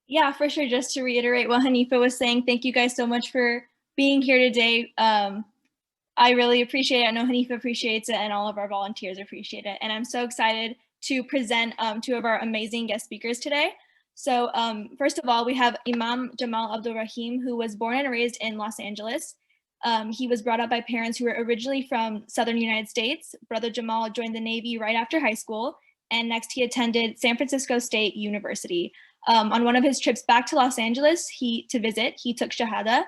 Yeah, for sure. Just to reiterate what Hanifa was saying, thank you guys so much for being here today. I really appreciate it. I know Hanifa appreciates it, and all of our volunteers appreciate it. And I'm so excited to present two of our amazing guest speakers today. So first of all, we have Imam Jamal Abdul-Rahim, who was born and raised in Los Angeles. He was brought up by parents who were originally from Southern United States. Brother Jamal joined the Navy right after high school, and next he attended San Francisco State University. On one of his trips back to Los Angeles to visit, he took Shahada,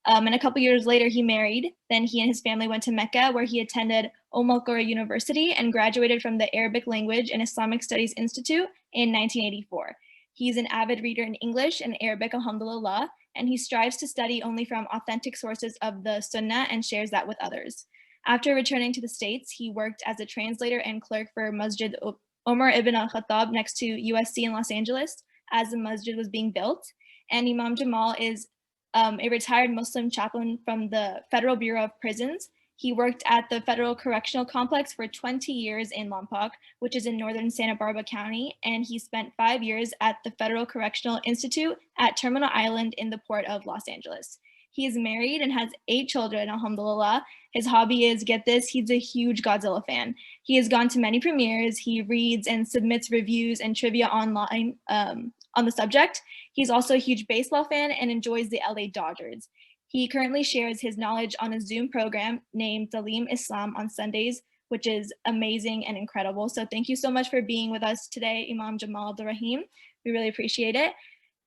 and a couple years later, he married. Then he and his family went to Mecca, where he attended Al University and graduated from the Arabic Language and Islamic Studies Institute in 1984. He's an avid reader in English and Arabic, alhamdulillah, and he strives to study only from authentic sources of the Sunnah and shares that with others. After returning to the States, he worked as a translator and clerk for Masjid Omar ibn al-Khattab next to USC in Los Angeles as the masjid was being built. And Imam Jamal is a retired Muslim chaplain from the Federal Bureau of Prisons. He worked at the Federal Correctional Complex for 20 years in Lompoc, which is in northern Santa Barbara County, and he spent 5 years at the Federal Correctional Institute at Terminal Island in the port of Los Angeles. He is married and has 8 children, alhamdulillah. His hobby is, get this, he's a huge Godzilla fan. He has gone to many premieres. He reads and submits reviews and trivia online on the subject. He's also a huge baseball fan and enjoys the LA Dodgers. He currently shares his knowledge on a Zoom program named Talim Islam on Sundays, which is amazing and incredible. So thank you so much for being with us today, Imam Jamal Abdul-Rahim. We really appreciate it.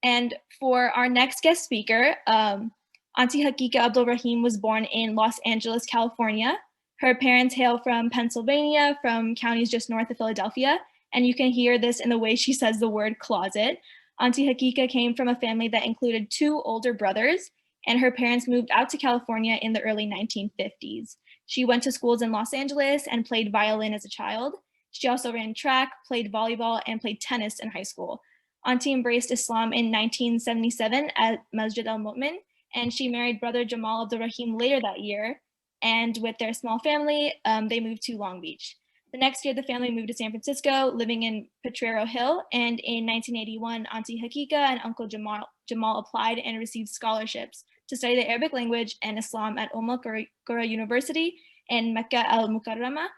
And for our next guest speaker, Auntie Haqiqah Abdul-Rahim was born in Los Angeles, California. Her parents hail from Pennsylvania, from counties just north of Philadelphia. And you can hear this in the way she says the word closet. Auntie Haqiqah came from a family that included 2 older brothers, and her parents moved out to California in the early 1950s. She went to schools in Los Angeles and played violin as a child. She also ran track, played volleyball, and played tennis in high school. Auntie embraced Islam in 1977 at Masjid al-Mu'min, and she married brother Jamal Abdul-Rahim later that year. And with their small family, they moved to Long Beach. The next year, the family moved to San Francisco, living in Potrero Hill. And in 1981, Auntie Haqiqah and Uncle Jamal applied and received scholarships to study the Arabic language and Islam at Qura University in Mecca al-Mukarramah.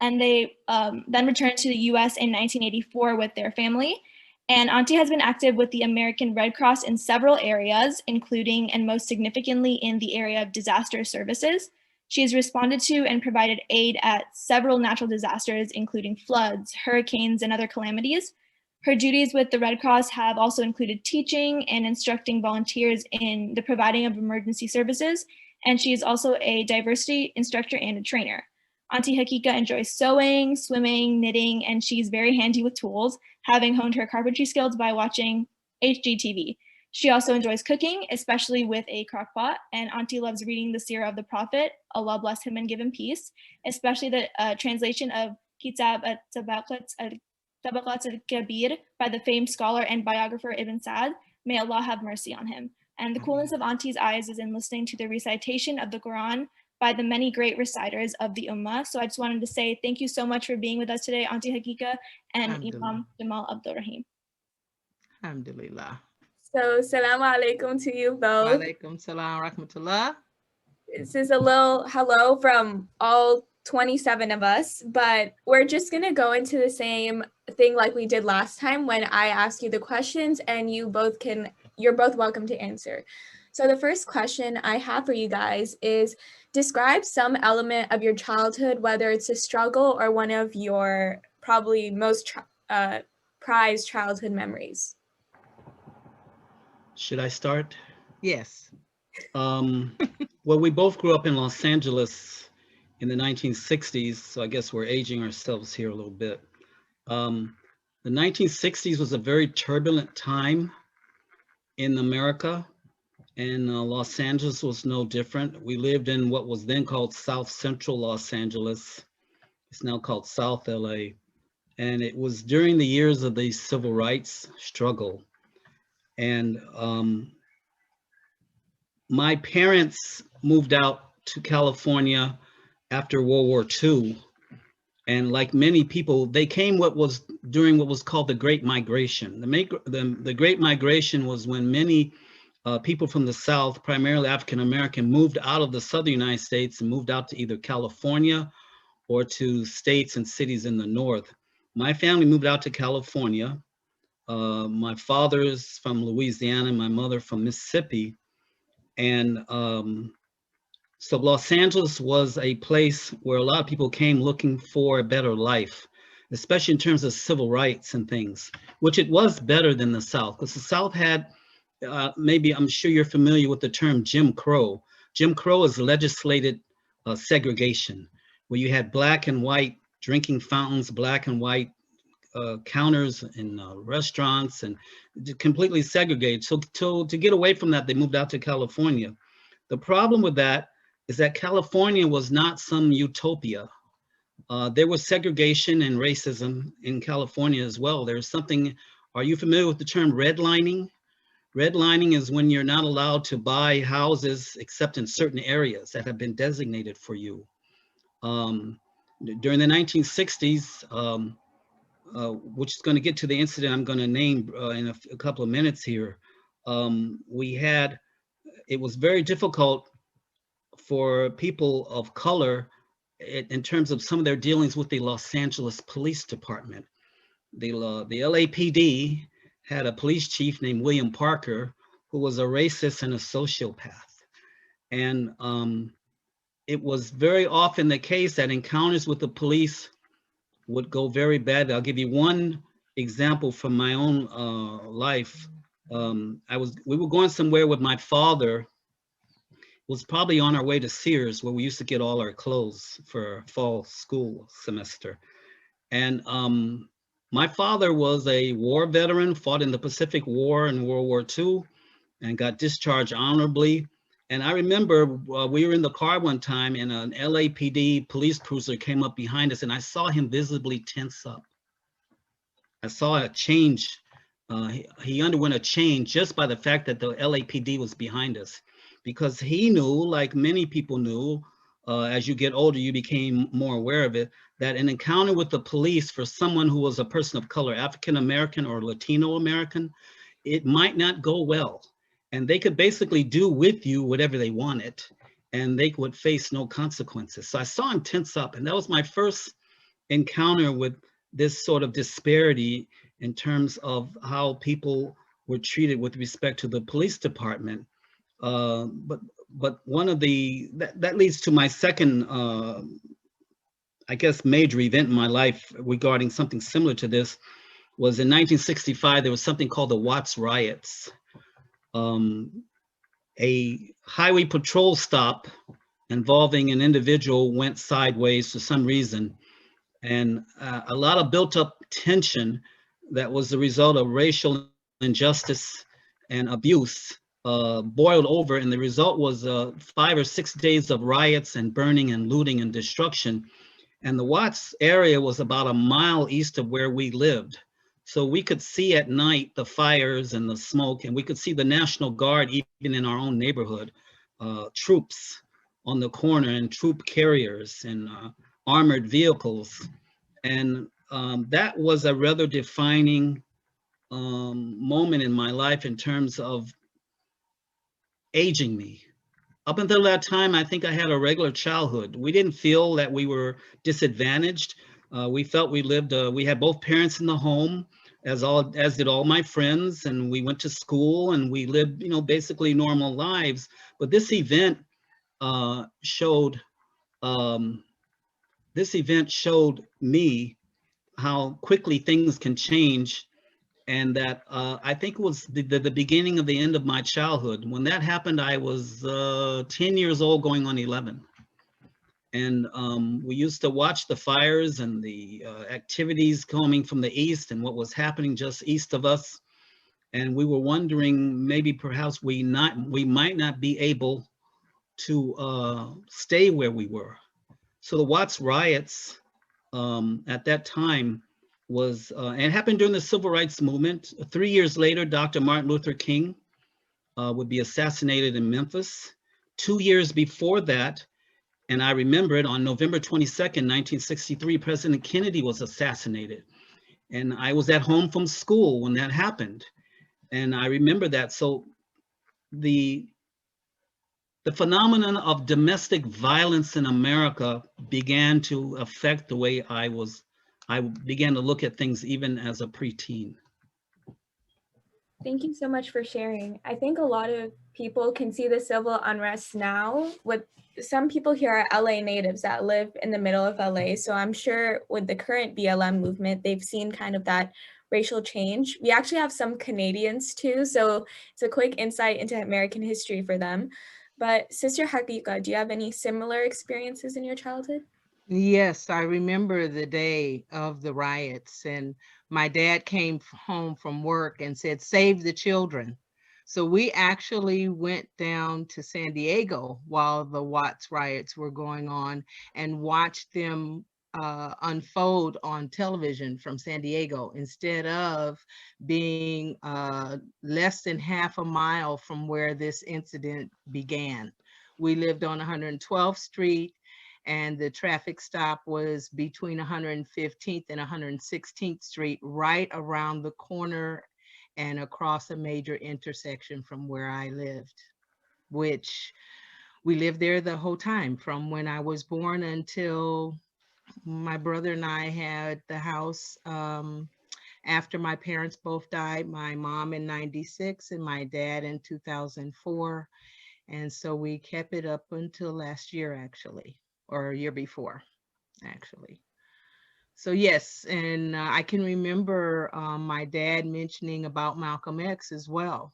And they then returned to the US in 1984 with their family. And Auntie has been active with the American Red Cross in several areas, including and most significantly in the area of disaster services. She has responded to and provided aid at several natural disasters, including floods, hurricanes, and other calamities. Her duties with the Red Cross have also included teaching and instructing volunteers in the providing of emergency services, and she is also a diversity instructor and a trainer. Auntie Haqiqah enjoys sewing, swimming, knitting, and she's very handy with tools, having honed her carpentry skills by watching HGTV. She also enjoys cooking, especially with a crock pot, and Auntie loves reading the Seerah of the Prophet, Allah bless him and give him peace, especially the translation of Kitab al-Tabaqat al-Kabir by the famed scholar and biographer Ibn Sa'd. May Allah have mercy on him. And the coolness of Auntie's eyes is in listening to the recitation of the Quran by the many great reciters of the Ummah. So I just wanted to say thank you so much for being with us today, Auntie Haqiqah and Imam Jamal Abdul-Rahim. Alhamdulillah. So, salaam alaikum to you both. Alaikum salam rahmatullah. This is a little hello from all 27 of us, but we're just going to go into the same thing like we did last time when I asked you the questions and you're both welcome to answer. So the first question I have for you guys is, describe some element of your childhood, whether it's a struggle or one of your probably most prized childhood memories. Should I start? Yes. Well, we both grew up in Los Angeles in the 1960s, so I guess we're aging ourselves here a little bit. The 1960s was a very turbulent time in America, and Los Angeles was no different. We lived in what was then called South Central Los Angeles. It's now called South LA. And it was during the years of the civil rights struggle. And my parents moved out to California after World War II. And like many people, they came what was during what was called the Great Migration. The Great Migration was when many people from the South, primarily African American, moved out of the Southern United States and moved out to either California or to states and cities in the North. My family moved out to California. My father's from Louisiana, my mother from Mississippi. And so Los Angeles was a place where a lot of people came looking for a better life, especially in terms of civil rights and things, which it was better than the South, because the South had, maybe I'm sure you're familiar with the term Jim Crow. Jim Crow is legislated segregation, where you had black and white drinking fountains, black and white counters in restaurants, and completely segregated. So to get away from that, they moved out to California. The problem with that is that California was not some utopia. There was segregation and racism in California as well. There's something, are you familiar with the term redlining? Redlining is when you're not allowed to buy houses except in certain areas that have been designated for you. During the 1960s, which is going to get to the incident I'm going to name in a couple of minutes here, it was very difficult for people of color in terms of some of their dealings with the Los Angeles Police Department. The LAPD had a police chief named William Parker, who was a racist and a sociopath. And it was very often the case that encounters with the police would go very bad. I'll give you one example from my own life. We were going somewhere with my father. Was probably on our way to Sears, where we used to get all our clothes for fall school semester. And my father was a war veteran, fought in the Pacific War and World War II, and got discharged honorably. And I remember we were in the car one time and an LAPD police cruiser came up behind us, and I saw him visibly tense up. I saw a change. He underwent a change just by the fact that the LAPD was behind us, because he knew, like many people knew, as you get older, you became more aware of it, that an encounter with the police for someone who was a person of color, African American or Latino American, it might not go well. And they could basically do with you whatever they wanted, and they would face no consequences. So I saw him tense up, and that was my first encounter with this sort of disparity in terms of how people were treated with respect to the police department. But one of that leads to my second, I guess, major event in my life regarding something similar to this. Was in 1965, there was something called the Watts riots. A highway patrol stop involving an individual went sideways for some reason, and a lot of built up tension that was the result of racial injustice and abuse boiled over, and the result was 5 or 6 days of riots and burning and looting and destruction. And the Watts area was about a mile east of where we lived. So we could see at night the fires and the smoke, and we could see the National Guard even in our own neighborhood, troops on the corner and troop carriers and armored vehicles. And that was a rather defining moment in my life in terms of aging me. Up until that time, I think I had a regular childhood. We didn't feel that we were disadvantaged. We felt we lived, we had both parents in the home, as did all my friends, and we went to school and we lived, basically normal lives. But this event showed me how quickly things can change, and that I think it was the beginning of the end of my childhood. When that happened, I was 10 years old, going on 11. And we used to watch the fires and the activities coming from the east and what was happening just east of us. And we were wondering, maybe perhaps we might not be able to stay where we were. So the Watts riots at that time was, and it happened during the Civil Rights Movement. 3 years later, Dr. Martin Luther King would be assassinated in Memphis. 2 years before that, and I remember it, on November 22nd, 1963, President Kennedy was assassinated. And I was at home from school when that happened. And I remember that. So the phenomenon of domestic violence in America began to affect the way I began to look at things even as a preteen. Thank you so much for sharing. I think a lot of people can see the civil unrest now. With some people here are LA natives that live in the middle of LA. So I'm sure with the current BLM movement, they've seen kind of that racial change. We actually have some Canadians too. So it's a quick insight into American history for them. But Sister Haqiqah, do you have any similar experiences in your childhood? Yes, I remember the day of the riots, and my dad came home from work and said, "Save the children." So we actually went down to San Diego while the Watts riots were going on and watched them unfold on television from San Diego instead of being less than half a mile from where this incident began. We lived on 112th Street, and the traffic stop was between 115th and 116th Street, right around the corner and across a major intersection from where I lived, which we lived there the whole time from when I was born until my brother and I had the house after my parents both died, my mom in 96 and my dad in 2004. And so we kept it up until last year, actually, or a year before, actually. So yes, and I can remember my dad mentioning about Malcolm X as well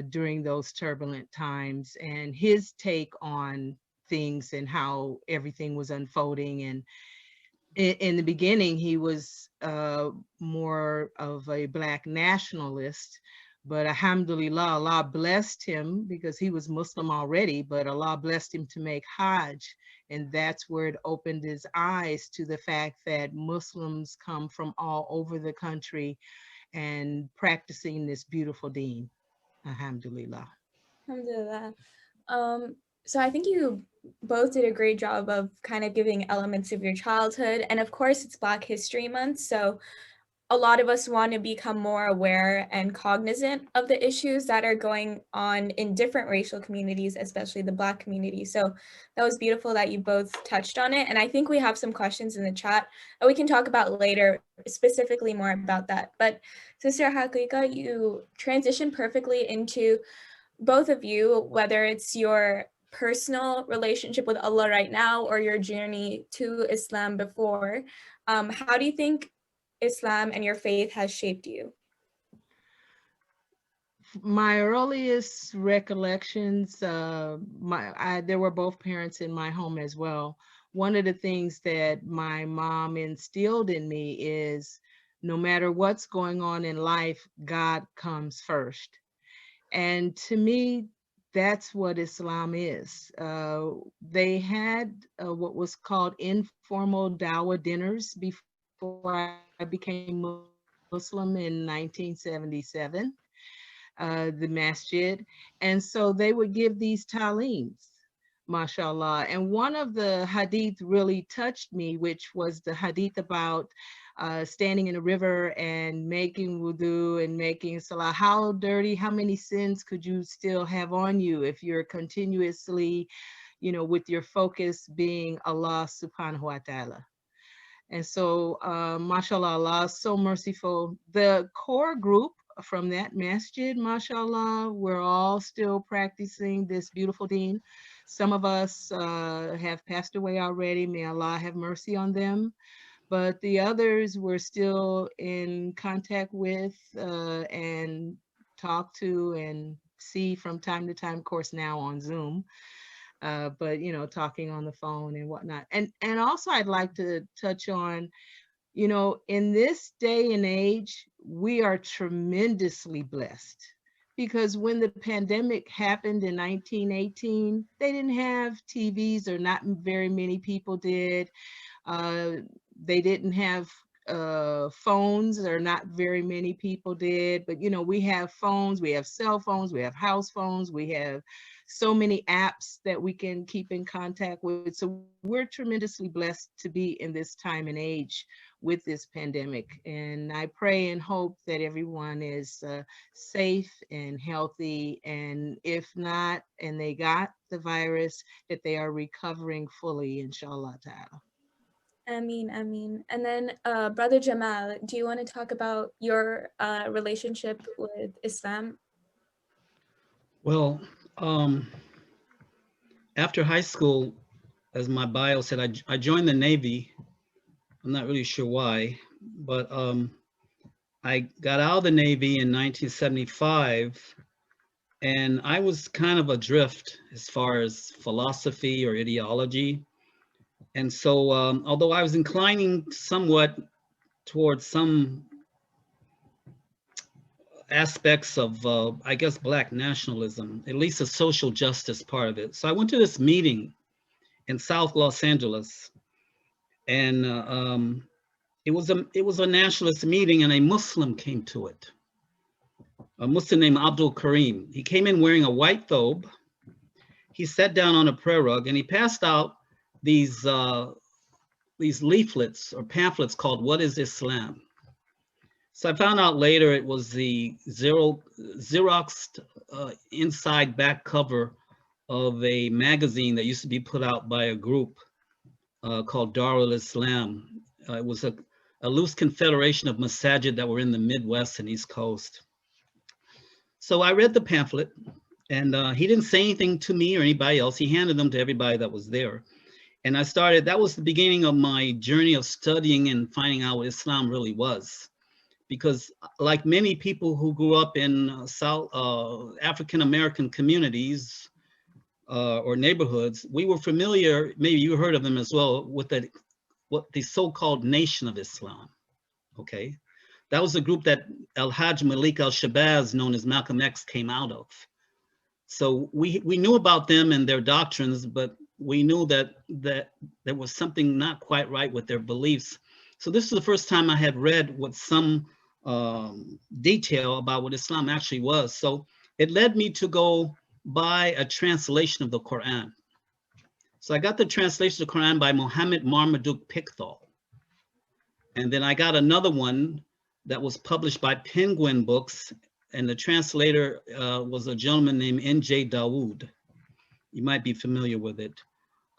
during those turbulent times, and his take on things and how everything was unfolding. And in the beginning, he was more of a Black nationalist, but alhamdulillah, Allah blessed him because he was Muslim already, but Allah blessed him to make Hajj. And that's where it opened his eyes to the fact that Muslims come from all over the country and practicing this beautiful deen. Alhamdulillah. Alhamdulillah. So I think you both did a great job of kind of giving elements of your childhood. And of course, it's Black History Month. So a lot of us want to become more aware and cognizant of the issues that are going on in different racial communities, especially the Black community. So that was beautiful that you both touched on it. And I think we have some questions in the chat that we can talk about later, specifically more about that. But Sister Haqiqah, you transitioned perfectly into both of you, whether it's your personal relationship with Allah right now or your journey to Islam before. How do you think Islam and your faith has shaped you? My earliest recollections, there were both parents in my home as well. One of the things that my mom instilled in me is no matter what's going on in life, God comes first. And to me, that's what Islam is. They had what was called informal dawah dinners before I became Muslim in 1977, the masjid. And so they would give these taleems, mashallah. And one of the hadith really touched me, which was the hadith about standing in a river and making wudu and making salah. How dirty, how many sins could you still have on you if you're continuously, with your focus being Allah subhanahu wa ta'ala. And so, mashallah, Allah is so merciful. The core group from that masjid, mashallah, we're all still practicing this beautiful deen. Some of us have passed away already. May Allah have mercy on them. But the others we're still in contact with and talk to and see from time to time, of course, now on Zoom. But talking on the phone and whatnot. And also I'd like to touch on, in this day and age, we are tremendously blessed, because when the pandemic happened in 1918, they didn't have TVs, or not very many people did. They didn't have phones, or not very many people did. But we have phones, we have cell phones, we have house phones, we have so many apps that we can keep in contact with. So we're tremendously blessed to be in this time and age with this pandemic. And I pray and hope that everyone is safe and healthy. And if not, and they got the virus, that they are recovering fully, inshallah ta'ala. Ameen, ameen. And then Brother Jamal, do you want to talk about your relationship with Islam? Well, after high school, as my bio said, I joined the Navy. I'm not really sure why, but I got out of the Navy in 1975, and I was kind of adrift as far as philosophy or ideology. And so, although I was inclining somewhat towards some aspects of, I guess, Black nationalism, at least the social justice part of it. So I went to this meeting in South Los Angeles, and it was a nationalist meeting, and a Muslim came to it. A Muslim named Abdul-Rahim. He came in wearing a white thobe. He sat down on a prayer rug, and he passed out these leaflets or pamphlets called "What is Islam?" So I found out later it was the Xeroxed inside back cover of a magazine that used to be put out by a group called Darul Islam. It was a loose confederation of masajid that were in the Midwest and East Coast. So I read the pamphlet, and he didn't say anything to me or anybody else. He handed them to everybody that was there. And that was the beginning of my journey of studying and finding out what Islam really was. Because like many people who grew up in South African-American communities or neighborhoods, we were familiar, maybe you heard of them as well, with what the so-called Nation of Islam, okay? That was a group that Al-Hajj Malik al-Shabazz, known as Malcolm X, came out of. So we knew about them and their doctrines, but we knew that there was something not quite right with their beliefs. So this is the first time I had read with some detail about what Islam actually was. So it led me to go buy a translation of the Quran. So I got the translation of the Quran by Muhammad Marmaduke Pickthall. And then I got another one that was published by Penguin Books, and the translator was a gentleman named N.J. Dawood. You might be familiar with it.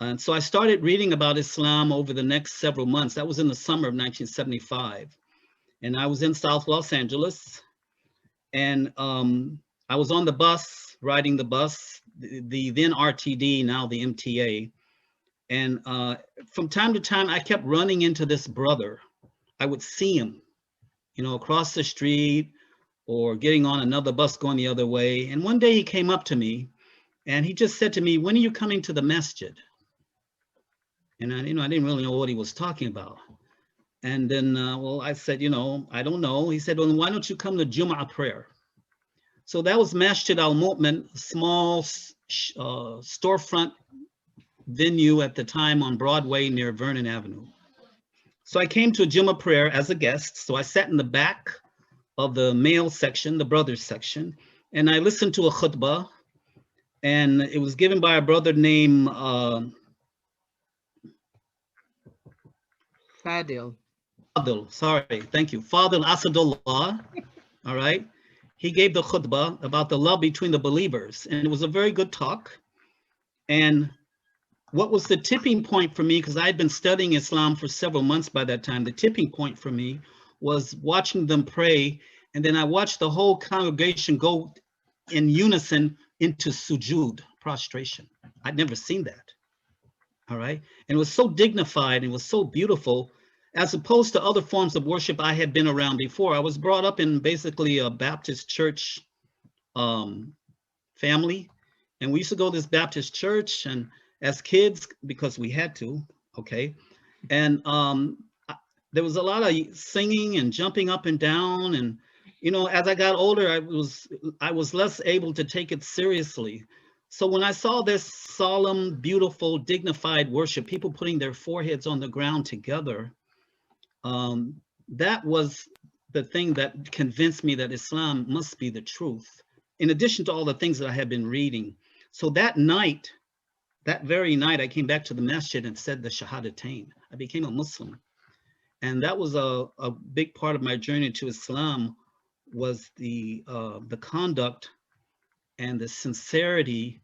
And so I started reading about Islam over the next several months. That was in the summer of 1975. And I was in South Los Angeles, and I was on the bus, riding the bus, the then RTD, now the MTA. And from time to time, I kept running into this brother. I would see him, you know, across the street or getting on another bus going the other way. And one day he came up to me and he just said to me, "When are you coming to the masjid?" And I didn't really know what he was talking about. And then, well, I said, I don't know. He said, "Well, why don't you come to Jum'ah prayer?" So that was Masjid Al-Mu'min, small storefront venue at the time on Broadway near Vernon Avenue. So I came to a Jum'ah prayer as a guest. So I sat in the back of the male section, the brothers section, and I listened to a khutbah, and it was given by a brother named Fadil. Sorry, thank you. Fadil Asadullah, all right? He gave the khutbah about the love between the believers, and it was a very good talk. And what was the tipping point for me, because I had been studying Islam for several months by that time, the tipping point for me was watching them pray, and then I watched the whole congregation go in unison into sujud, prostration. I'd never seen that, all right? And it was so dignified, and it was so beautiful, as opposed to other forms of worship I had been around before. I was brought up in basically a Baptist church family, and we used to go to this Baptist church, and as kids, because we had to, okay? And there was a lot of singing and jumping up and down, and as I got older, I was less able to take it seriously. So when I saw this solemn, beautiful, dignified worship, people putting their foreheads on the ground together, that was the thing that convinced me that Islam must be the truth, in addition to all the things that I had been reading. So that night, that very night, I came back to the masjid and said the Shahadatain. I became a Muslim. And that was a big part of my journey to Islam, was the conduct and the sincerity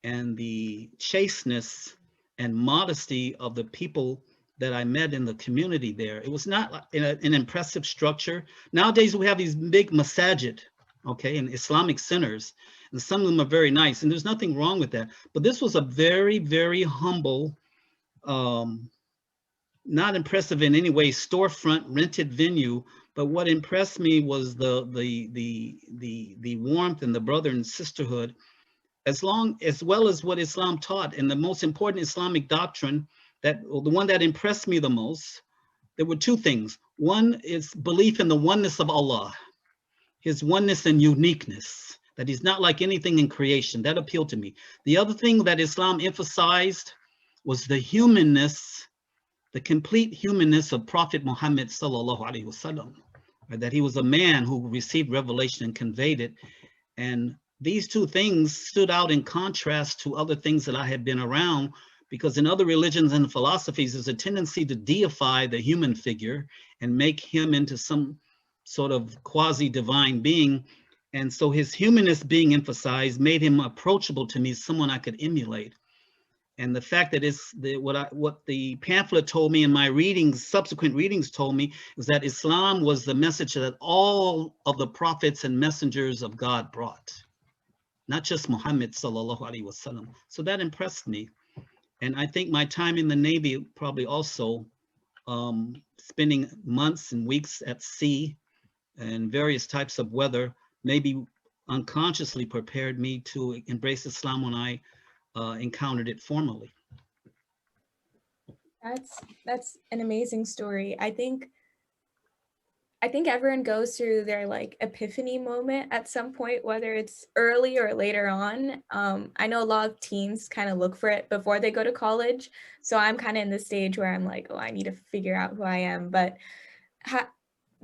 and the chasteness and modesty of the people that I met in the community there. It was not an impressive structure. Nowadays we have these big masajid, okay, and Islamic centers, and some of them are very nice, and there's nothing wrong with that. But this was a very, very humble, not impressive in any way, storefront rented venue. But what impressed me was the warmth and the brother and sisterhood, as well as what Islam taught. And the most important Islamic doctrine, the one that impressed me the most, there were two things. One is belief in the oneness of Allah, his oneness and uniqueness, that he's not like anything in creation. That appealed to me. The other thing that Islam emphasized was the humanness, the complete humanness of Prophet Muhammad sallallahu alaihi wasallam, that he was a man who received revelation and conveyed it. And these two things stood out in contrast to other things that I had been around, because in other religions and philosophies, there's a tendency to deify the human figure and make him into some sort of quasi-divine being. And so his humanness being emphasized made him approachable to me, someone I could emulate. And the fact that what the pamphlet told me and my readings, subsequent readings told me, is that Islam was the message that all of the prophets and messengers of God brought, not just Muhammad sallallahu alaihi wasallam. So that impressed me. And I think my time in the Navy probably also, spending months and weeks at sea and various types of weather, maybe unconsciously prepared me to embrace Islam when I encountered it formally. That's an amazing story. I think everyone goes through their like epiphany moment at some point, whether it's early or later on. I know a lot of teens kind of look for it before they go to college. So I'm kind of in the stage where I'm like, oh, I need to figure out who I am. But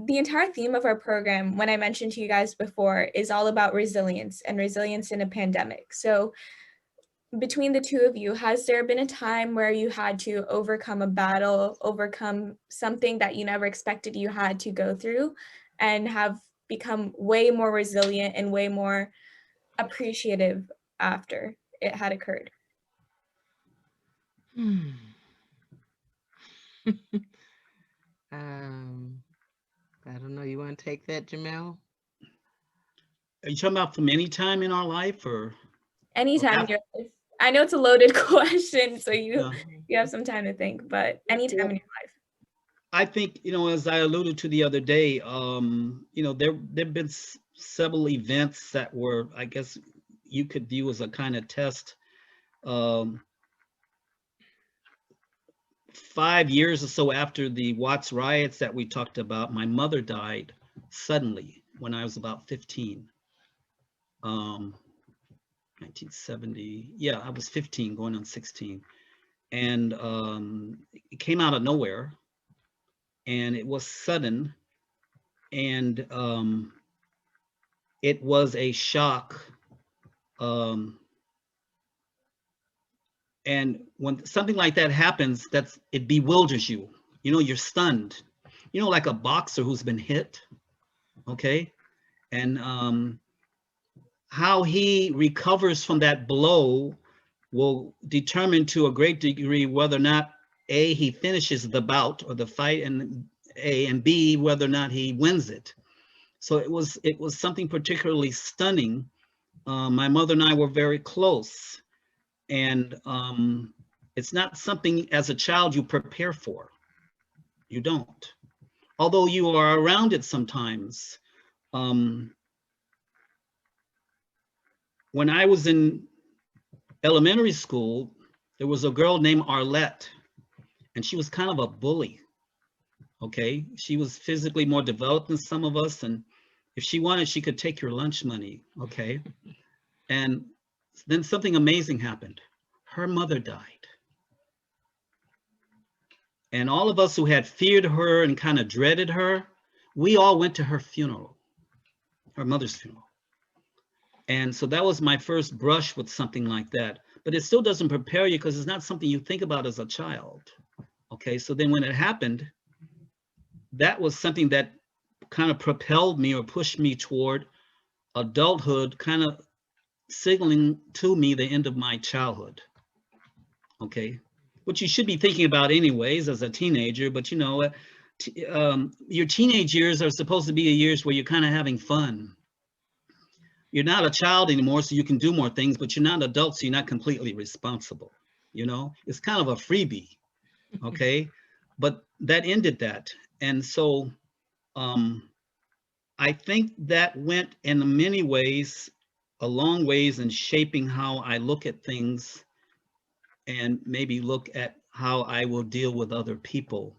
the entire theme of our program, when I mentioned to you guys before, is all about resilience and resilience in a pandemic. So between the two of you, has there been a time where you had to overcome a battle, overcome something that you never expected you had to go through, and have become way more resilient and way more appreciative after it had occurred? I don't know. You want to take that, Jamal? Are you talking about from any time in our life, or anytime in your life? I know it's a loaded question, so you have some time to think, but anytime in your life. I think, as I alluded to the other day, there've been several events that were, I guess you could view as a kind of test. 5 years or so after the Watts riots that we talked about, my mother died suddenly when I was about 15. 1970, yeah, I was 15 going on 16. And it came out of nowhere, and it was sudden, and it was a shock. And when something like that happens, it bewilders you. You're stunned. Like a boxer who's been hit, okay? And how he recovers from that blow will determine to a great degree whether or not A, he finishes the bout or the fight, and B, whether or not he wins it. So it was something particularly stunning. My mother and I were very close, and it's not something as a child you prepare for. You don't, although you are around it sometimes. When I was in elementary school, there was a girl named Arlette, and she was kind of a bully, okay? She was physically more developed than some of us, and if she wanted, she could take your lunch money, okay? And then something amazing happened. Her mother died. And all of us who had feared her and kind of dreaded her, we all went to her funeral, her mother's funeral. And so that was my first brush with something like that. But it still doesn't prepare you because it's not something you think about as a child. Okay, so then when it happened, that was something that kind of propelled me or pushed me toward adulthood, kind of signaling to me the end of my childhood. Okay, which you should be thinking about anyways as a teenager, but you know, your teenage years are supposed to be the years where you're kind of having fun. You're not a child anymore, so you can do more things, but you're not an adult, so you're not completely responsible. You know, it's kind of a freebie, okay? But that ended that. And so I think that went in many ways, a long ways in shaping how I look at things and maybe look at how I will deal with other people,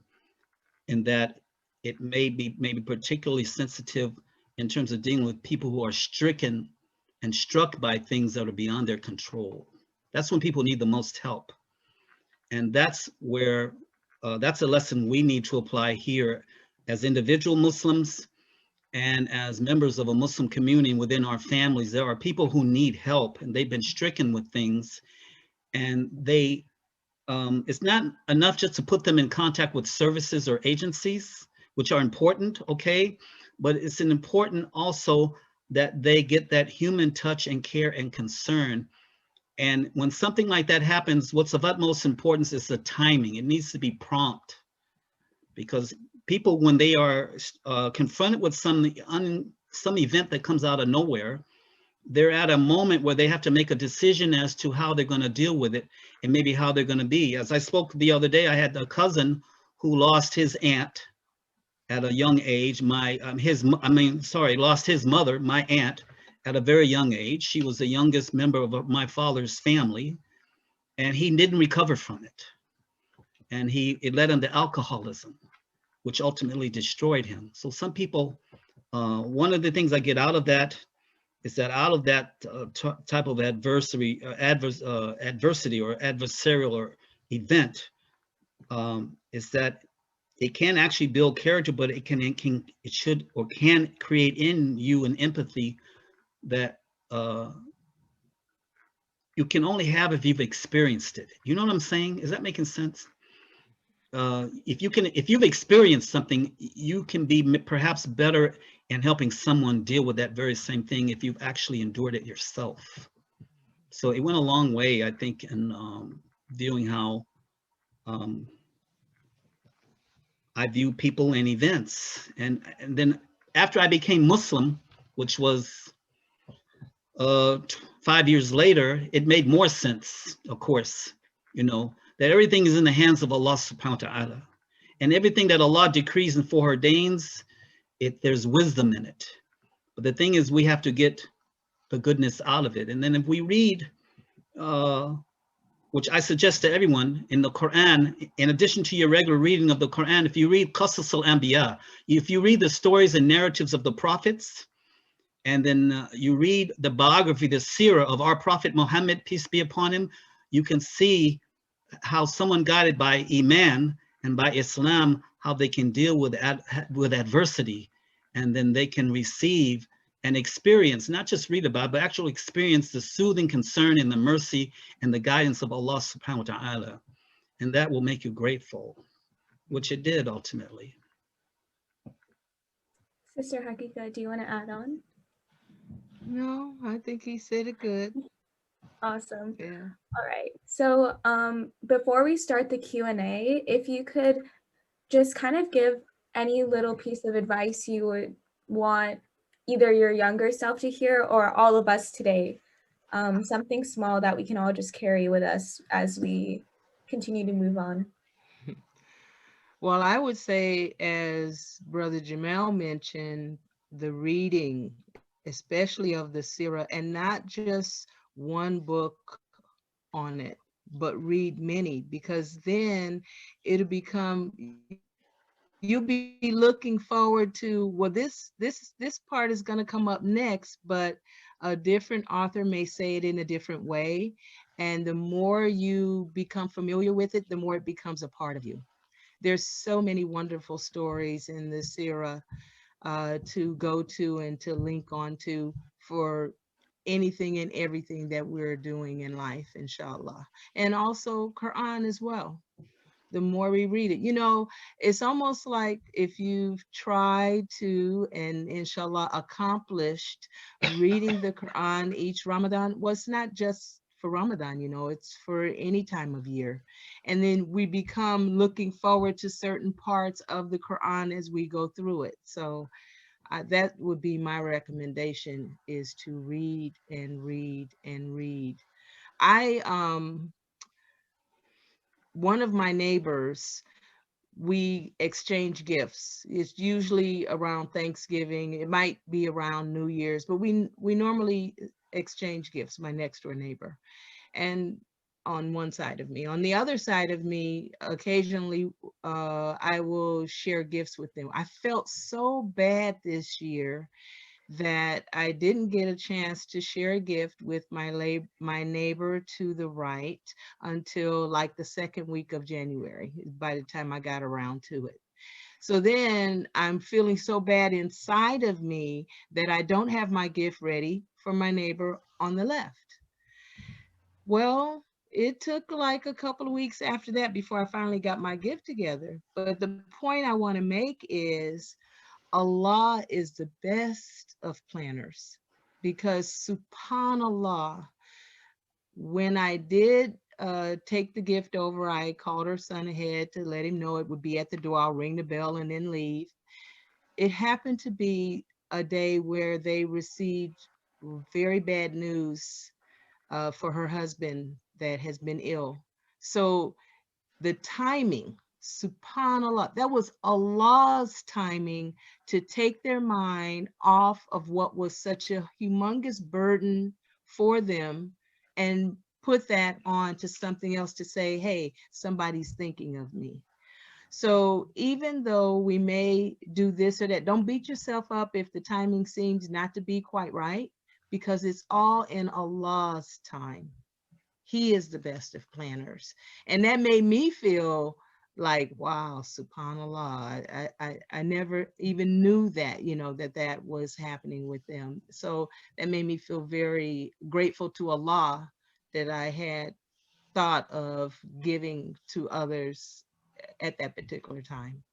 in that it may be maybe particularly sensitive in terms of dealing with people who are stricken and struck by things that are beyond their control. That's when people need the most help. And that's where, that's a lesson we need to apply here as individual Muslims and as members of a Muslim community within our families. There are people who need help and they've been stricken with things, and they, it's not enough just to put them in contact with services or agencies, which are important, okay? But it's important also that they get that human touch and care and concern. And when something like that happens, what's of utmost importance is the timing. It needs to be prompt, because people, when they are confronted with some event that comes out of nowhere, they're at a moment where they have to make a decision as to how they're going to deal with it and maybe how they're going to be. As I spoke the other day, I had a cousin who lost his aunt at a young age. Lost his mother, my aunt, at a very young age. She was the youngest member of my father's family, and he didn't recover from it. And it led him to alcoholism, which ultimately destroyed him. So some people, one of the things I get out of that is that out of that type of adversity or adversarial or event, is that it can actually build character, but it should or can create in you an empathy that you can only have if you've experienced it. You know what I'm saying? Is that making sense? If you've experienced something, you can be perhaps better in helping someone deal with that very same thing if you've actually endured it yourself. So it went a long way, I think, in viewing how I view people and events. And then after I became Muslim, which was 5 years later, it made more sense, of course, you know, that everything is in the hands of Allah subhanahu wa ta'ala. And everything that Allah decrees and foreordains, there's wisdom in it. But the thing is, we have to get the goodness out of it. And then if we read, which I suggest to everyone, in the Quran, in addition to your regular reading of the Quran, if you read Qasas al-Anbiya, if you read the stories and narratives of the prophets, and then you read the biography, the seerah of our Prophet Muhammad, peace be upon him, you can see how someone guided by Iman and by Islam, how they can deal with adversity, and then they can receive and experience, not just read about, but actually experience the soothing concern and the mercy and the guidance of Allah subhanahu wa ta'ala. And that will make you grateful, which it did ultimately. Sister Haqiqah, do you want to add on? No, I think he said it good. Awesome. Yeah. All right. So before we start the Q&A, if you could just kind of give any little piece of advice you would want either your younger self to hear or all of us today, something small that we can all just carry with us as we continue to move on. Well, I would say, as Brother Jamal mentioned, the reading, especially of the Sirah, and not just one book on it, but read many, because then it'll become, you'll be looking forward to, well, this part is going to come up next, but a different author may say it in a different way. And the more you become familiar with it, the more it becomes a part of you. There's so many wonderful stories in this era to go to and to link on to for anything and everything that we're doing in life, inshallah. And also Quran as well. The more we read it, it's almost like if you've tried to, and inshallah accomplished, reading the Quran each Ramadan. Well, it's not just for Ramadan, it's for any time of year. And then we become looking forward to certain parts of the Quran as we go through it. So that would be my recommendation, is to read and read and read. One of my neighbors, we exchange gifts. It's usually around Thanksgiving. It might be around New Year's, but we normally exchange gifts, my next door neighbor. And on one side of me. On the other side of me, occasionally I will share gifts with them. I felt so bad this year that I didn't get a chance to share a gift with my neighbor to the right until like the second week of January, by the time I got around to it. So then I'm feeling so bad inside of me that I don't have my gift ready for my neighbor on the left. Well, it took like a couple of weeks after that before I finally got my gift together. But the point I want to make is Allah is the best of planners, because subhanallah, when I did take the gift over, I called her son ahead to let him know it would be at the door. I'll ring the bell and then leave. It happened to be a day where they received very bad news for her husband that has been ill. So the timing, subhanallah, that was Allah's timing to take their mind off of what was such a humongous burden for them and put that on to something else, to say, hey, somebody's thinking of me. So even though we may do this or that, don't beat yourself up if the timing seems not to be quite right, because it's all in Allah's time. He is the best of planners. And that made me feel like, wow, subhanallah, I never even knew that, that was happening with them. So that made me feel very grateful to Allah that I had thought of giving to others at that particular time.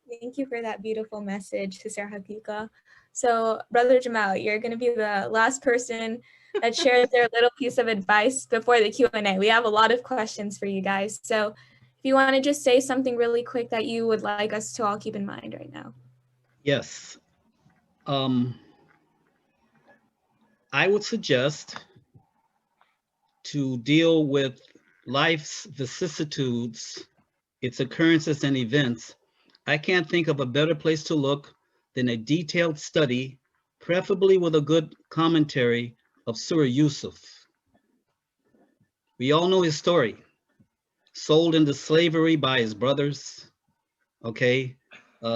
Thank you for that beautiful message, Sister Haqiqah. So, Brother Jamal, you're going to be the last person that shares their little piece of advice before the Q&A. We have a lot of questions for you guys. So, if you want to just say something really quick that you would like us to all keep in mind right now. Yes. I would suggest to deal with life's vicissitudes, its occurrences and events. I can't think of a better place to look than a detailed study, preferably with a good commentary, of Surah Yusuf. We all know his story. Sold into slavery by his brothers, okay?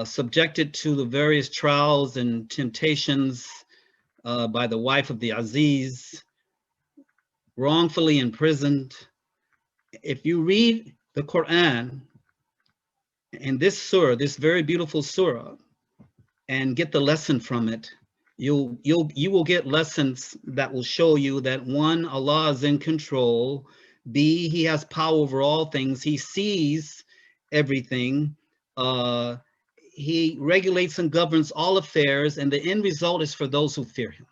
Subjected to the various trials and temptations by the wife of the Aziz, wrongfully imprisoned. If you read the Quran and this surah, this very beautiful surah, and get the lesson from it, you will get lessons that will show you that, one, Allah is in control. B, he has power over all things. He sees everything. He regulates and governs all affairs, and the end result is for those who fear him.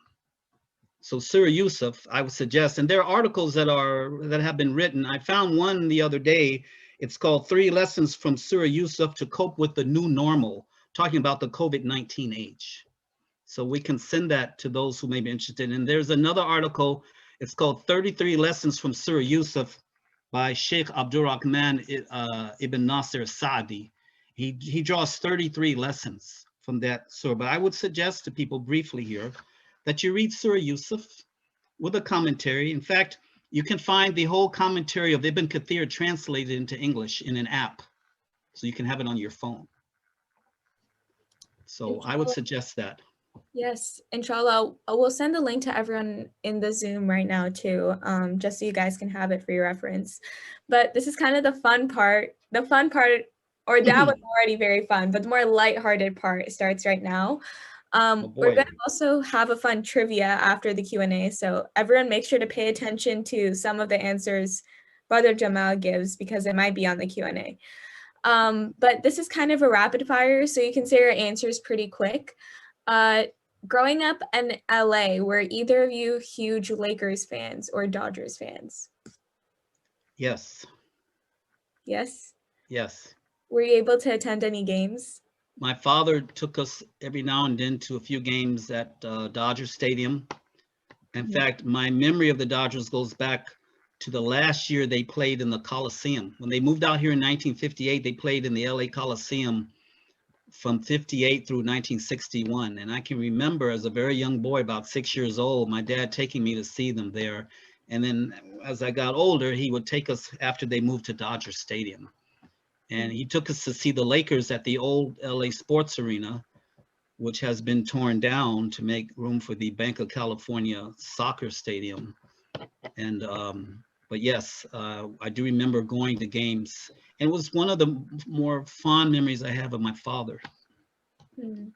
So Surah Yusuf, I would suggest, and there are articles that have been written. I found one the other day. It's called 3 Lessons from Surah Yusuf to Cope with the New Normal, talking about the COVID-19 age. So we can send that to those who may be interested. And there's another article, it's called 33 Lessons from Surah Yusuf by Sheikh Abdul-Rahim ibn Nasir Saadi. He draws 33 lessons from that surah. But I would suggest to people briefly here that you read Surah Yusuf with a commentary. In fact, you can find the whole commentary of Ibn Kathir translated into English in an app. So you can have it on your phone. So I would suggest that. Yes, inshallah. We'll send the link to everyone in the Zoom right now too, just so you guys can have it for your reference. But this is kind of the fun part. The fun part, or that was already very fun, but the more lighthearted part starts right now. Oh We're boy. going to also have a fun trivia after the Q&A, so everyone make sure to pay attention to some of the answers Brother Jamal gives because it might be on the Q&A. But this is kind of a rapid fire, so you can say your answers pretty quick. Growing up in LA, were either of you huge Lakers fans or Dodgers fans? Yes. Yes? Yes. Were you able to attend any games? My father took us every now and then to a few games at Dodger Stadium. In fact, my memory of the Dodgers goes back to the last year they played in the Coliseum. When they moved out here in 1958, they played in the LA Coliseum from 58 through 1961. And I can remember as a very young boy, about 6 years old, my dad taking me to see them there. And then as I got older, he would take us after they moved to Dodger Stadium. And he took us to see the Lakers at the old LA Sports Arena, which has been torn down to make room for the Bank of California soccer stadium. And but yes, I do remember going to games. And it was one of the more fond memories I have of my father. Who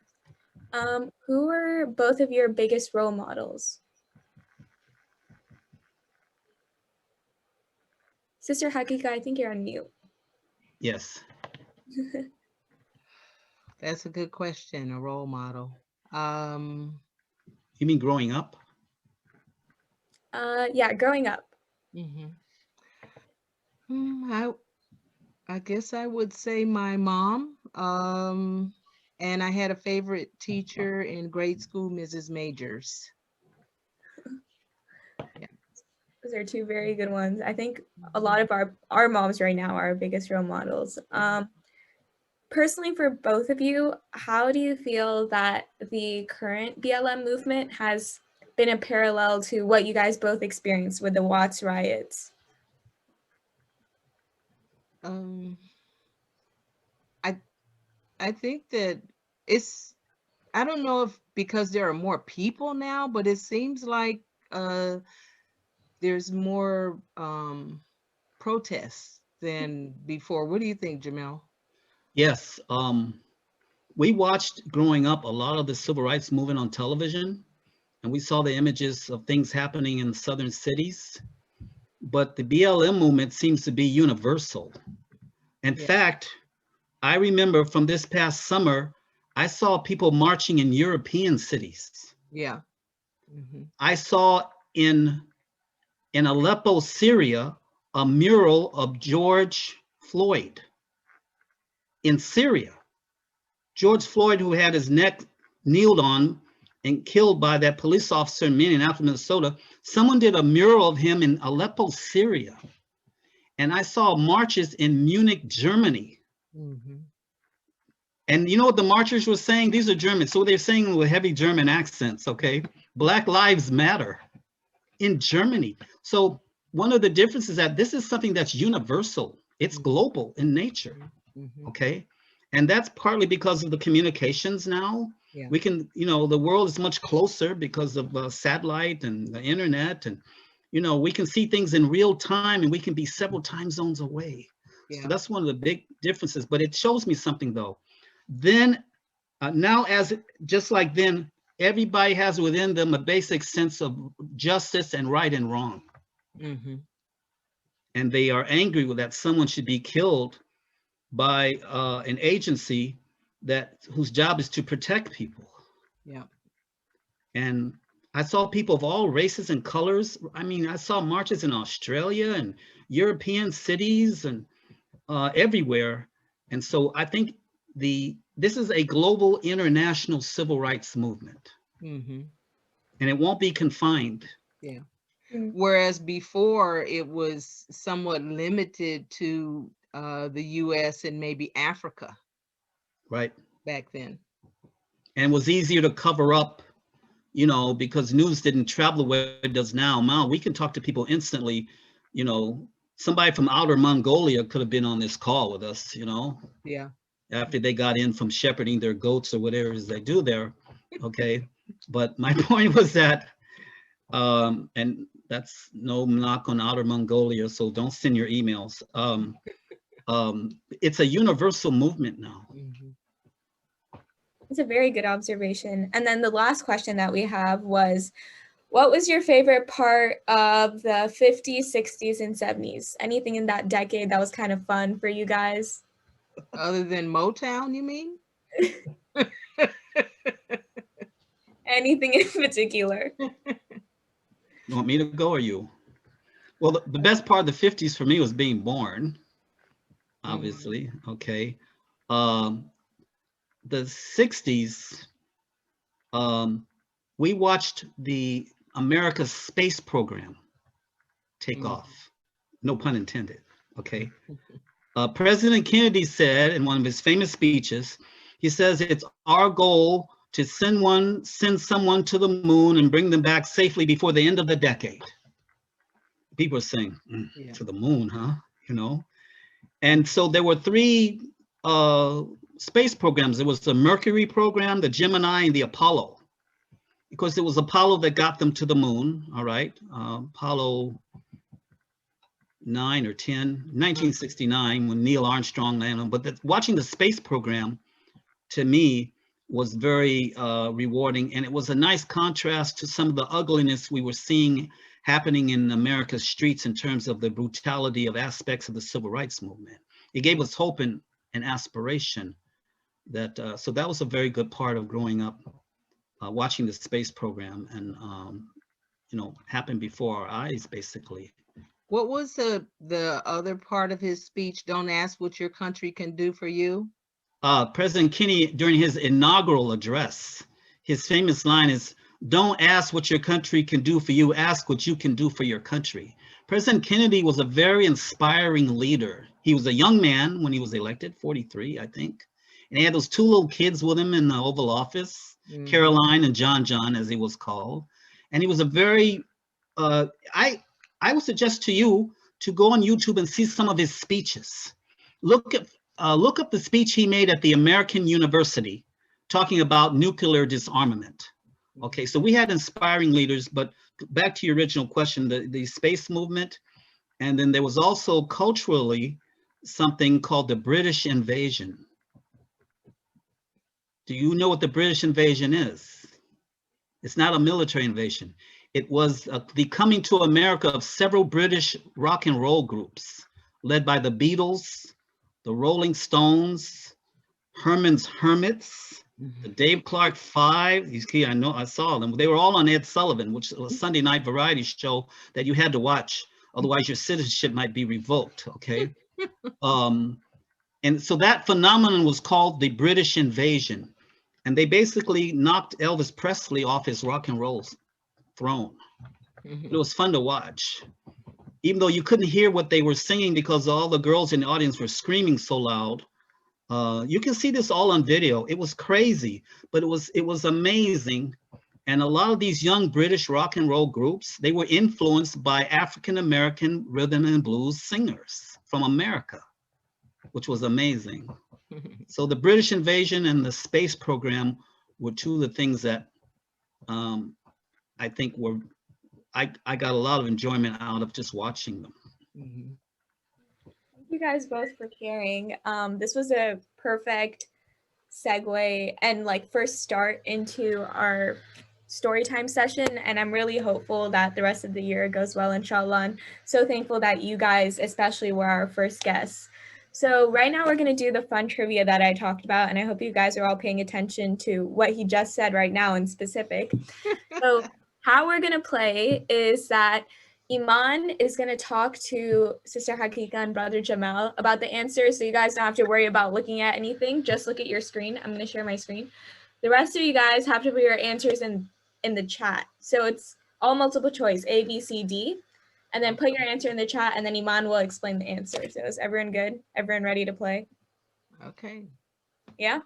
were both of your biggest role models? Sister Haqiqah, I think you're on mute. Yes. That's a good question, a role model. You mean growing up? Yeah, growing up. I guess I would say my mom. And I had a favorite teacher in grade school, Mrs. Majors. Yeah. Those are two very good ones. I think a lot of our moms right now are our biggest role models. Personally, for both of you, how do you feel that the current BLM movement has been a parallel to what you guys both experienced with the Watts riots? I think that I don't know if because there are more people now, but it seems like there's more protests than before. What do you think, Jamal? Yes. We watched growing up a lot of the civil rights movement on television, and we saw the images of things happening in southern cities. But the BLM movement seems to be universal. In fact, I remember from this past summer, I saw people marching in European cities. Yeah. I saw in Aleppo, Syria, a mural of George Floyd. In Syria, George Floyd, who had his neck kneeled on and killed by that police officer in Minneapolis, Minnesota, someone did a mural of him in Aleppo, Syria. And I saw marches in Munich, Germany. And you know what the marchers were saying? These are Germans, so they're saying with heavy German accents, okay? Black Lives Matter in Germany. So one of the differences is that this is something that's universal. It's global in nature, okay? And that's partly because of the communications now. We can, you know, the world is much closer because of satellite and the internet. And, you know, we can see things in real time and we can be several time zones away. So that's one of the big differences. But it shows me something, though. Then now, just like then, everybody has within them a basic sense of justice and right and wrong. And they are angry with that someone should be killed by an agency whose job is to protect people. And I saw people of all races and colors. I mean, I saw marches in Australia and European cities and everywhere. And so I think this is a global international civil rights movement. And it won't be confined. Whereas before it was somewhat limited to the US and maybe Africa. Right. Back then. And it was easier to cover up, you know, because news didn't travel the way it does now. Now we can talk to people instantly. You know, somebody from outer Mongolia could have been on this call with us, you know. After they got in from shepherding their goats or whatever it is they do there. Okay. But my point was that, and that's no knock on outer Mongolia, so don't send your emails. It's a universal movement now. It's a very good observation. And then the last question that we have was, what was your favorite part of the 50s, 60s, and 70s? Anything in that decade that was kind of fun for you guys? Other than Motown, you mean? Anything in particular? You want me to go or you? Well, the best part of the 50s for me was being born, obviously. Okay. The 60s, we watched the America's space program take off. No pun intended. Okay. President Kennedy said in one of his famous speeches, he says, it's our goal to send someone to the moon and bring them back safely before the end of the decade. People are saying, to the moon, huh? You know? And so there were three space programs. There was the Mercury program, the Gemini, and the Apollo. Because it was Apollo that got them to the moon, all right? Apollo 9 or 10, 1969, when Neil Armstrong landed. But watching the space program, to me, was very rewarding. And it was a nice contrast to some of the ugliness we were seeing happening in America's streets in terms of the brutality of aspects of the civil rights movement. It gave us hope and aspiration. So that was a very good part of growing up, watching the space program, and happened before our eyes, basically. What was the other part of his speech? Don't ask what your country can do for you. President Kennedy, during his inaugural address, his famous line is, don't ask what your country can do for you, ask what you can do for your country. President Kennedy was a very inspiring leader. He was a young man when he was elected, 43, I think. And he had those two little kids with him in the Oval Office, Caroline and John, as he was called. And he was a very, I would suggest to you to go on YouTube and see some of his speeches. Look up the speech he made at the American University talking about nuclear disarmament. Okay, so we had inspiring leaders, but back to your original question, the space movement, and then there was also culturally something called the British invasion. Do you know what the British invasion is? It's not a military invasion. It was the coming to America of several British rock and roll groups, led by the Beatles, the Rolling Stones, Herman's Hermits, the Dave Clark Five. I saw them. They were all on Ed Sullivan, which was a Sunday night variety show that you had to watch. Otherwise, your citizenship might be revoked. Okay. And so that phenomenon was called the British invasion. And they basically knocked Elvis Presley off his rock and roll throne. It was fun to watch, even though you couldn't hear what they were singing because all the girls in the audience were screaming so loud. You can see this all on video. It was crazy, but it was amazing. And a lot of these young British rock and roll groups, they were influenced by African-American rhythm and blues singers from America, which was amazing. So the British invasion and the space program were two of the things that I think I got a lot of enjoyment out of just watching them. Thank you guys both for sharing. This was a perfect segue and first start into our story time session, and I'm really hopeful that the rest of the year goes well, inshallah. And so thankful that you guys especially were our first guests. So right now we're going to do the fun trivia that I talked about, and I hope you guys are all paying attention to what he just said right now in specific. So how we're going to play is that Iman is going to talk to Sister Haqiqah and Brother Jamal about the answers, so you guys don't have to worry about looking at anything. Just look at your screen. I'm going to share my screen. The rest of you guys have to put your answers in the chat. So it's all multiple choice, A, B, C, D. And then put your answer in the chat, and then Iman will explain the answer. So is everyone good? Everyone ready to play? Okay. Yeah?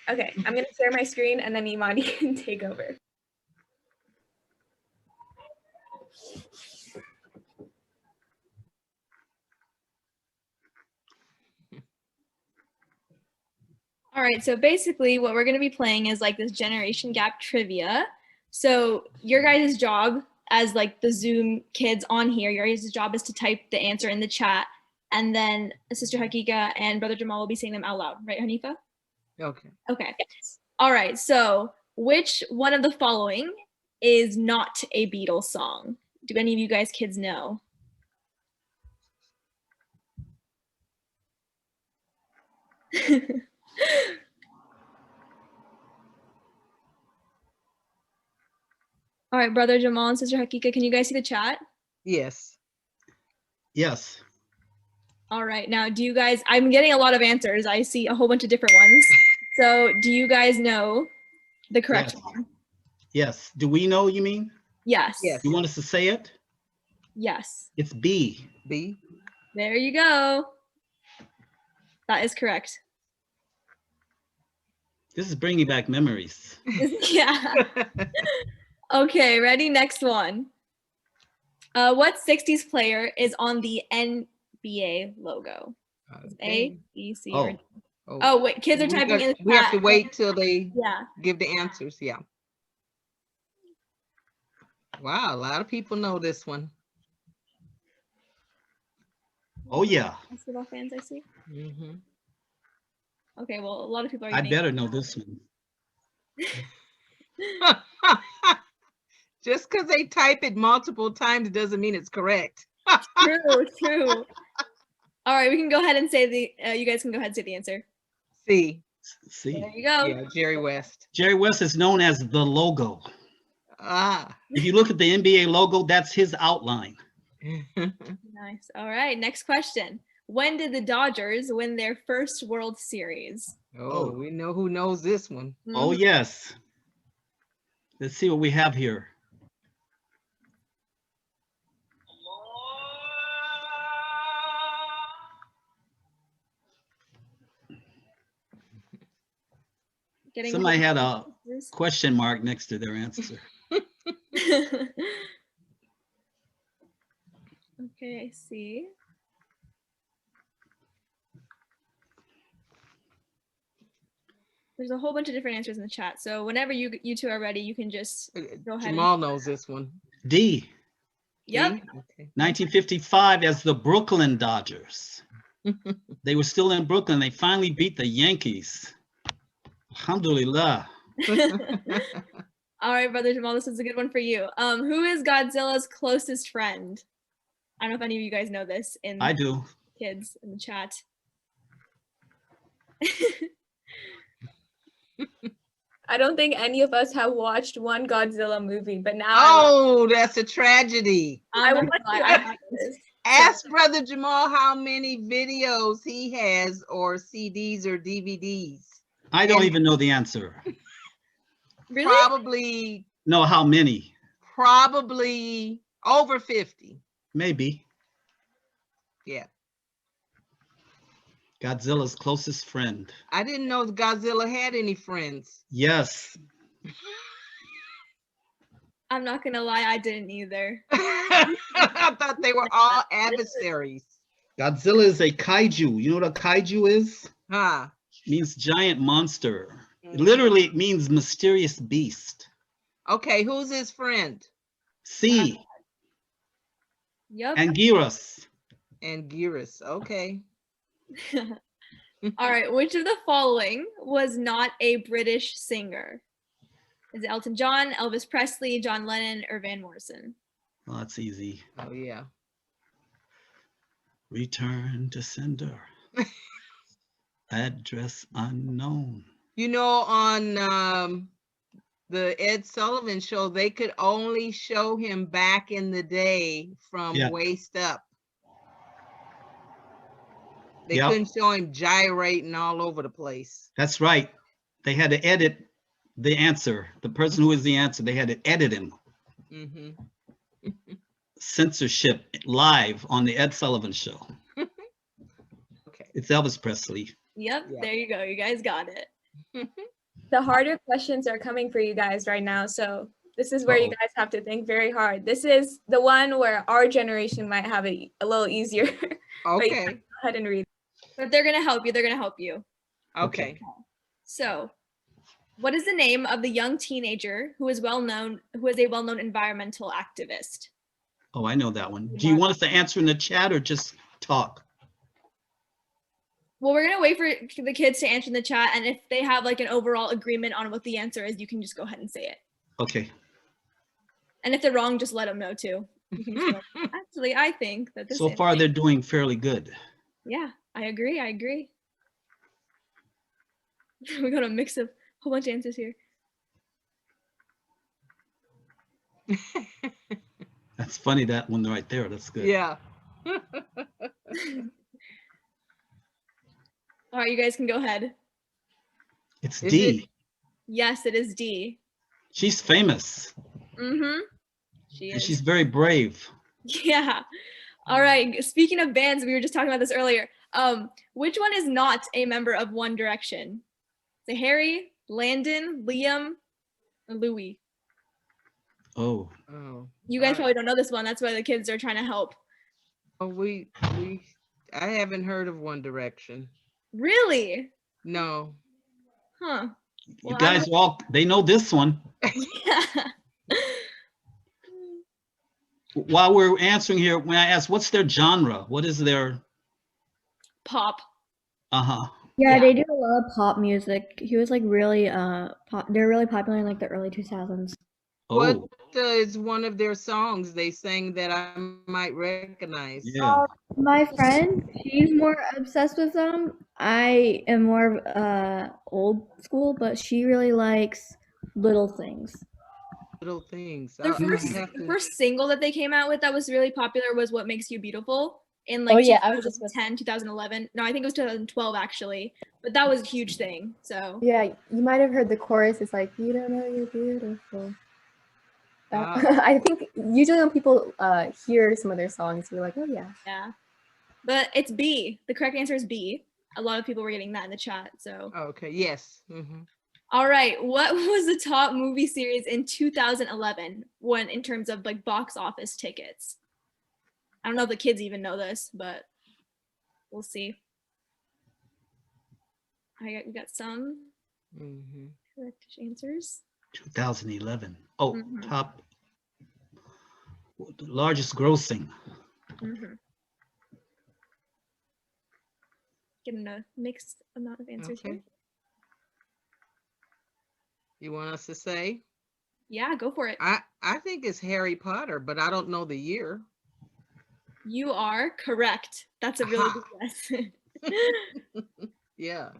Okay, I'm going to share my screen, and then Iman, you can take over. All right, so basically what we're going to be playing is this generation gap trivia. So your guys' job as the Zoom kids on here, your guys' job is to type the answer in the chat, and then Sister Haqiqah and Brother Jamal will be saying them out loud, right, Hanifa? Okay. Okay. All right. So which one of the following is not a Beatles song? Do any of you guys kids know? All right, brother Jamal and sister Haqiqah, can you guys see the chat? Yes. Yes. All right, now do you guys, I'm getting a lot of answers. I see a whole bunch of different ones. So do you guys know the correct Yes. one? Yes. Do we know, you mean? Yes. Yes. You want us to say it? Yes. It's B. B. There you go. That is correct. This is bringing back memories. Yeah. Okay, ready? Next one. What 60s player is on the NBA logo? A, B, C, or D? Oh, wait, kids are typing in the We have chat. to wait till they Yeah. give the answers. Yeah. Wow, a lot of people know this one. Oh, yeah. Basketball fans, I see. Mhm. Okay, well, a lot of people are I getting better know this one. Just because they type it multiple times doesn't mean it's correct. True, true. All right, we can go ahead and say the, you guys can go ahead and say the answer. C. See, There you go. Yeah, Jerry West. Jerry West is known as the logo. Ah. If you look at the NBA logo, that's his outline. Nice. All right, next question. When did the Dodgers win their first World Series? Oh, we know who knows this one. Oh, Mhm. yes. Let's see what we have here. Getting Somebody whole had bunch a of answers. question mark next to their answer. Okay, I see. There's a whole bunch of different answers in the chat. So whenever you two are ready, you can just go ahead. Jamal knows this one. D. Yep. D? Okay. 1955 as the Brooklyn Dodgers. They were still in Brooklyn. They finally beat the Yankees. Alhamdulillah. All right, brother Jamal, this is a good one for you. Who is Godzilla's closest friend? I don't know if any of you guys know this in I do. kids in the chat. I don't think any of us have watched one Godzilla movie, but now Oh, that's a tragedy. I'm not want gonna lie, to I watch haven't. this. Ask Brother Jamal how many videos he has, or CDs or DVDs. I don't And- even know the answer. Really? No, how many? Probably over 50. Maybe. Yeah. Godzilla's closest friend. I didn't know Godzilla had any friends. Yes. I'm not gonna lie, I didn't either. I thought they were all adversaries. Godzilla is a kaiju. You know what a kaiju is? Huh. It means giant monster. Literally, it means mysterious beast. Okay, who's his friend? C. Yep. Anguirus. And Gearus. Okay. All right, which of the following was not a British singer? Is it Elton John, Elvis Presley, John Lennon, or Van Morrison? Oh, that's easy. Oh, yeah. Return to sender. Address unknown. You know, on the Ed Sullivan show, they could only show him back in the day from Yeah. waist up. They Yep. couldn't show him gyrating all over the place. That's right. They had to edit the answer. The person who was the answer, they had to edit him. Mm-hmm. Censorship live on the Ed Sullivan show. Okay. It's Elvis Presley. Yep, Yeah. there you go. You guys got it. The harder questions are coming for you guys right now. So this is where you Uh-oh. guys have to think very hard. This is the one where our generation might have it a little easier. But yeah, Okay. go ahead and read. But they're gonna help you. They're gonna help you. Okay. So, what is the name of the young teenager who is a well-known environmental activist? Oh, I know that one. Do you want us to answer in the chat or just talk? Well, we're gonna wait for the kids to answer in the chat, and if they have like an overall agreement on what the answer is, you can just go ahead and say it. Okay. And if they're wrong, just let them know too. You can just go, actually, I think that this. So far, they're doing fairly good. Yeah, I agree. I agree. We got a mix of a whole bunch of answers here. That's funny, that one right there. That's good. Yeah. All right, you guys can go ahead. It's Is D. Yes, it is D. She's famous. Mm-hmm. She And is. she's very brave. Yeah. All right. Speaking of bands, we were just talking about this earlier. Which one is not a member of One Direction? So Harry, Landon, Liam, or Louis. Oh. Oh. You guys probably don't know this one. That's why the kids are trying to help. Oh, I haven't heard of One Direction. Really? No. Huh. You Well, guys they know this one. Yeah. While we're answering here, when I ask, what's their genre? What is their? Pop. Uh-huh. Yeah, Yeah. they do a lot of pop music. He was like really they're really popular in like the early 2000s. What Oh, is one of their songs they sang that I might recognize? yeah. My friend, she's more obsessed with them. I am more old school, but she really likes Little Things. Little Things. Their I first single that they came out with that was really popular was What Makes You Beautiful in like Oh, yeah, I was just 2010, 2011. No, I think it was 2012 actually. But that was a huge thing. So Yeah, you might have heard the chorus. It's like, you don't know you're beautiful. Ah. I think usually when people hear some of their songs, you're like, oh yeah. yeah. But it's B. The correct answer is B. A lot of people were getting that in the chat. So Okay. Yes. Mm-hmm. all right. What was the top movie series in 2011 when in terms of like box office tickets? I don't know if the kids even know this, but we'll see. We got some Mm-hmm. correct answers. 2011. Oh, Mhm. top. The largest grossing. Mm-hmm. Getting a mixed amount of answers Okay. here. You want us to say? Yeah, go for it. I think it's Harry Potter, but I don't know the year. You are correct. That's a really good guess. Yeah.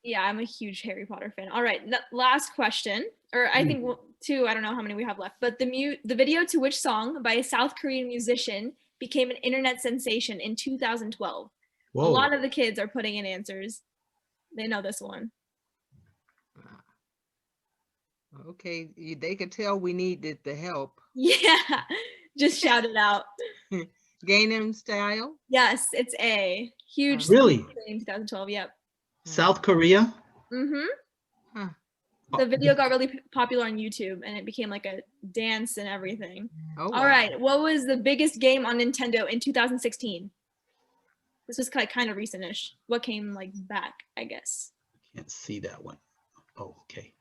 Yeah, I'm a huge Harry Potter fan. All right, last question, or I think two. I don't know how many we have left, but the video to which song by a South Korean musician became an internet sensation in 2012? Whoa. A lot of the kids are putting in answers. They know this one. Okay, they could tell we needed the help. Yeah, just shout it out. Gangnam Style. Yes, it's A. Huge. Really? In 2012. Yep. South Korea? Mm-hmm. Huh. The video got really popular on YouTube and it became like a dance and everything. Oh, All wow. right. What was the biggest game on Nintendo in 2016? This was kind of recent-ish. What came like back, I guess. Can't see that one. Oh, okay.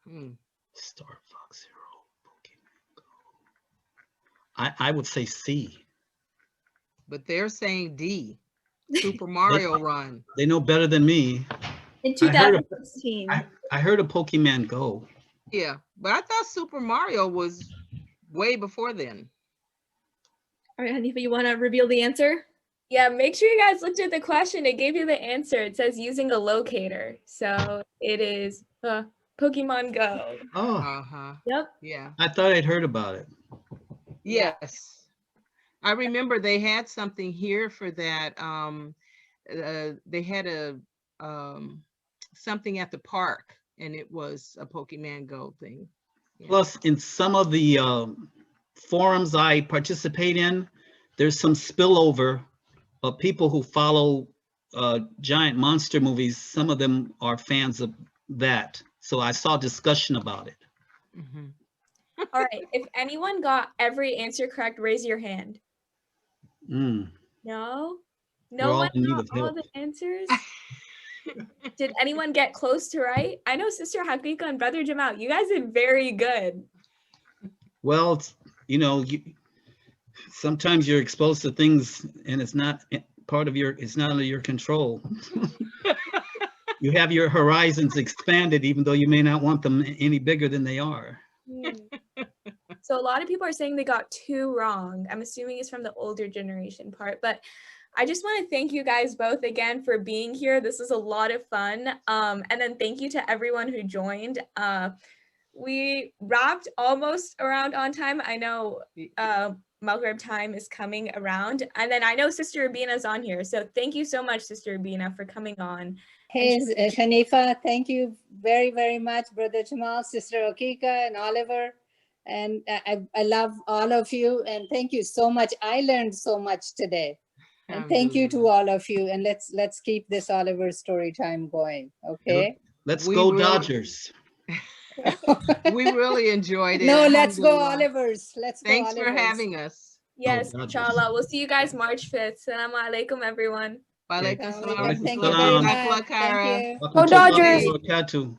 Hmm. Star Fox Zero, Pokemon Go. I would say C. But they're saying D. Super Mario Run. They know better than me. In I heard of- 2016. I heard of Pokemon Go. Yeah, but I thought Super Mario was way before then. All right, Hanifa, you want to reveal the answer? Yeah, make sure you guys looked at the question. It gave you the answer. It says using a locator. So it is Pokemon Go. Oh, Uh-huh. Yep. Yeah. I thought I'd heard about it. Yes. I remember they had something here for that. They had a something at the park, and it was a Pokemon Go thing. Yeah. Plus, in some of the forums I participate in, there's some spillover of people who follow giant monster movies. Some of them are fans of that. So I saw discussion about it. Mhm. All right. If anyone got every answer correct, raise your hand. Mm. No? We're No all one in need got of all help. the answers? Did anyone get close to right? I know Sister Haqiqah and Brother Jamal, you guys did very good. Well, sometimes you're exposed to things and it's not part of your, it's not under your control. You have your horizons expanded, even though you may not want them any bigger than they are. So a lot of people are saying they got 2 wrong. I'm assuming it's from the older generation part, but I just want to thank you guys both again for being here. This was a lot of fun. And then thank you to everyone who joined. We wrapped almost around on time. I know Maghrib time is coming around. And then I know Sister Rubina's on here. So thank you so much, Sister Rubina, for coming on. Hey, Hanifa, thank you very, very much, Brother Jamal, Sister Haqiqah, and Oliver. And I love all of you. And thank you so much. I learned so much today. And thank you to all of you. And let's keep this Oliver story time going. Okay. Let's go Dodgers. We really enjoyed it. No, let's go Olivers. Let's go Thanks Olivers. for having us. Yes, inshallah. We'll see you guys March 5th. Assalamu alaikum, everyone. Walaikum Thank you very salam. much. Thank you. Go Dodgers! Welcome to